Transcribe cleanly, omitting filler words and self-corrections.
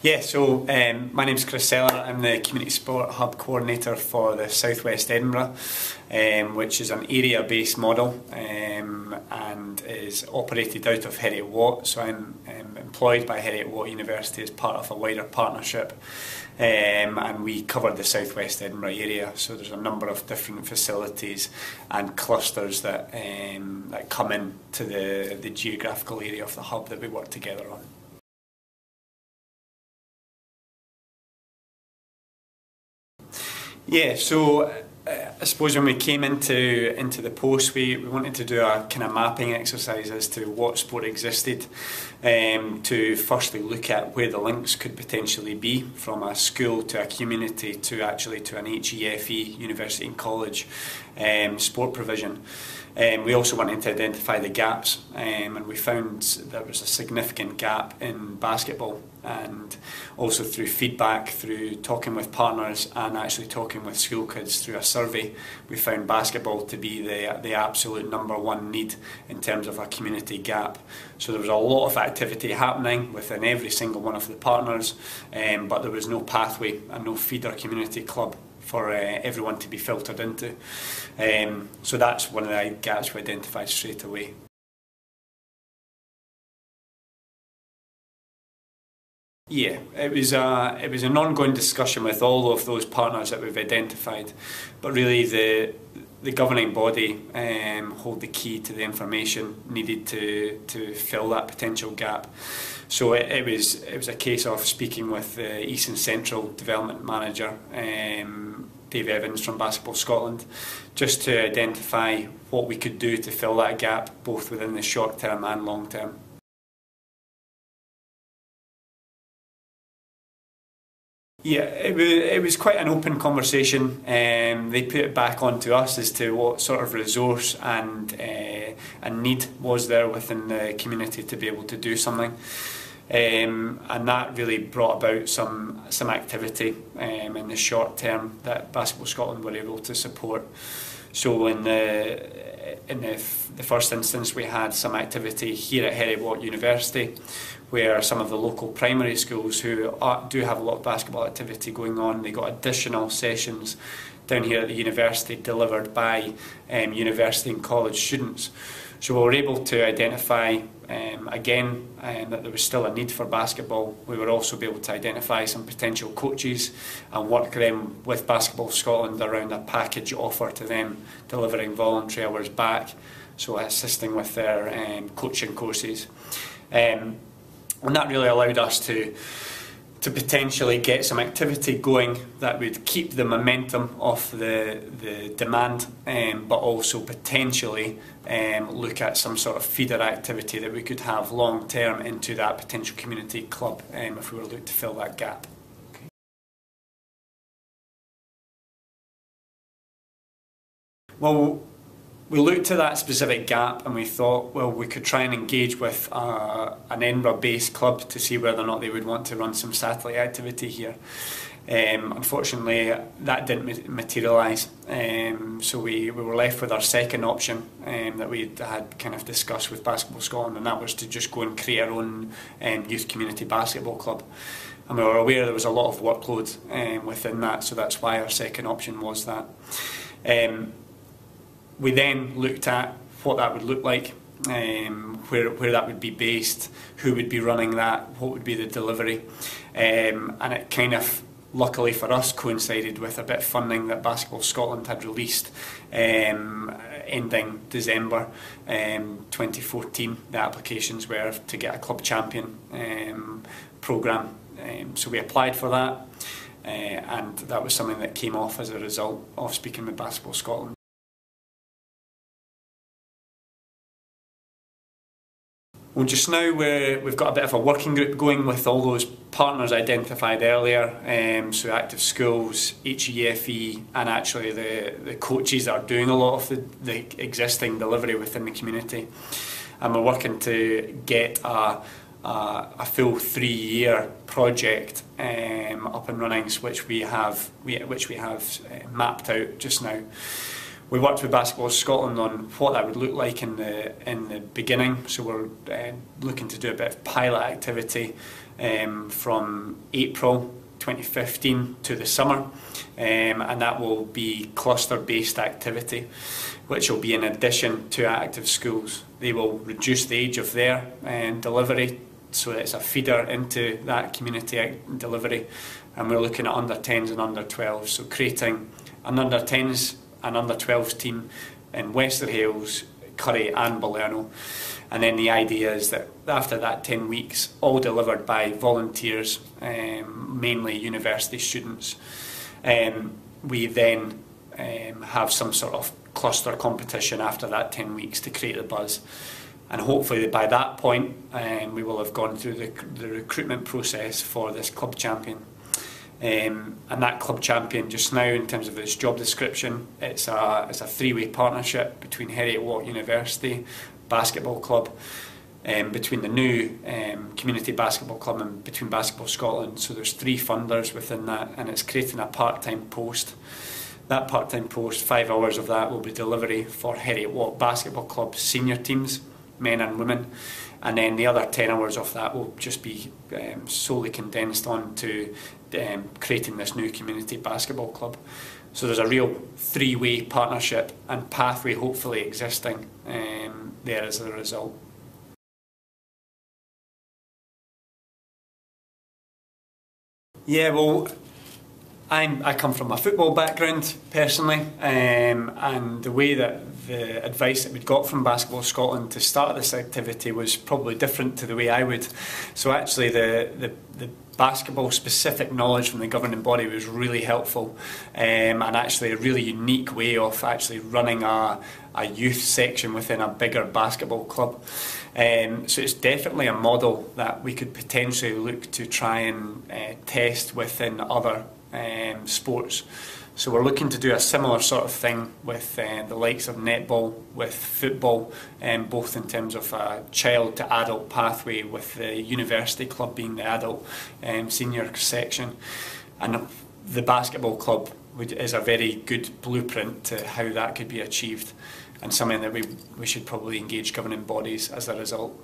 Yeah, so my name's Chris Sellar. I'm the Community Sport Hub Coordinator for the South West Edinburgh, which is an area-based model and is operated out of Heriot Watt. So I'm employed by Heriot Watt University as part of a wider partnership, and we cover the South West Edinburgh area. So there's a number of different facilities and clusters that come into the geographical area of the hub that we work together on. Yeah, so I suppose when we came into the post, we wanted to do a kind of mapping exercise as to what sport existed, to firstly look at where the links could potentially be from a school to a community to actually to an HEFE, university and college sport provision. We also wanted to identify the gaps, and we found there was a significant gap in basketball, and also through feedback, through talking with partners and actually talking with school kids through a survey, we found basketball to be the absolute #1 need in terms of a community gap. So there was a lot of activity happening within every single one of the partners, but there was no pathway and no feeder community club for everyone to be filtered into. So that's one of the gaps we identified straight away. Yeah, it was an ongoing discussion with all of those partners that we've identified, but really the governing body hold the key to the information needed to fill that potential gap. So it was a case of speaking with the East and Central Development Manager, Dave Evans from Basketball Scotland, just to identify what we could do to fill that gap, both within the short term and long term. Yeah, it was quite an open conversation. They put it back onto us as to what sort of resource and need was there within the community to be able to do something. And that really brought about some activity in the short term that Basketball Scotland were able to support. So in the first instance, we had some activity here at Heriot Watt University, where some of the local primary schools who do have a lot of basketball activity going on, they got additional sessions down here at the university delivered by university and college students. So we were able to identify again that there was still a need for basketball. We were also able to identify some potential coaches and work them with Basketball Scotland around a package offer to them, delivering voluntary hours back, so assisting with their coaching courses. And that really allowed us to potentially get some activity going that would keep the momentum of the demand, but also potentially look at some sort of feeder activity that we could have long term into that potential community club if we were looking to fill that gap. Well, we looked at that specific gap and we thought, well, we could try and engage with an Edinburgh-based club to see whether or not they would want to run some satellite activity here. Unfortunately, that didn't materialise, so we were left with our second option that we had kind of discussed with Basketball Scotland, and that was to just go and create our own youth community basketball club. And we were aware there was a lot of workload within that, so that's why our second option was that. We then looked at what that would look like, where that would be based, who would be running that, what would be the delivery, and it kind of, luckily for us, coincided with a bit of funding that Basketball Scotland had released ending December 2014. The applications were to get a club champion programme, so we applied for that, and that was something that came off as a result of speaking with Basketball Scotland. Well, just now we've got a bit of a working group going with all those partners identified earlier, so Active Schools, HEFE, and actually the coaches that are doing a lot of the existing delivery within the community. And we're working to get a full 3-year project up and running, which we have mapped out just now. We worked with Basketball Scotland on what that would look like in the beginning, so we're looking to do a bit of pilot activity from April 2015 to the summer, and that will be cluster-based activity, which will be in addition to active schools. They will reduce the age of their delivery, so it's a feeder into that community delivery, and we're looking at under 10s and under 12s, so creating an under 10s and under 12s team in Wester Hailes, Currie and Balerno. And then the idea is that after that 10 weeks, all delivered by volunteers, mainly university students, we then have some sort of cluster competition after that 10 weeks to create the buzz. And hopefully by that point, we will have gone through the recruitment process for this club champion. And that club champion just now, in terms of its job description, it's a three-way partnership between Heriot Watt University, Basketball Club, between the new Community Basketball Club and between Basketball Scotland. So there's 3 funders within that, and it's creating a part-time post. That part-time post, 5 hours of that will be delivery for Heriot Watt Basketball Club senior teams, men and women, and then the other 10 hours of that will just be solely condensed on to creating this new Community Basketball Club. So there's a real 3-way partnership and pathway hopefully existing there as a result. Yeah, well, I come from a football background personally, and the way that the advice that we'd got from Basketball Scotland to start this activity was probably different to the way I would. So actually the basketball specific knowledge from the governing body was really helpful, and actually a really unique way of actually running a youth section within a bigger basketball club. So it's definitely a model that we could potentially look to try and test within other sports. So we're looking to do a similar sort of thing with the likes of netball, with football, both in terms of a child to adult pathway, with the university club being the adult senior section, and the basketball club is a very good blueprint to how that could be achieved, and something that we should probably engage governing bodies as a result.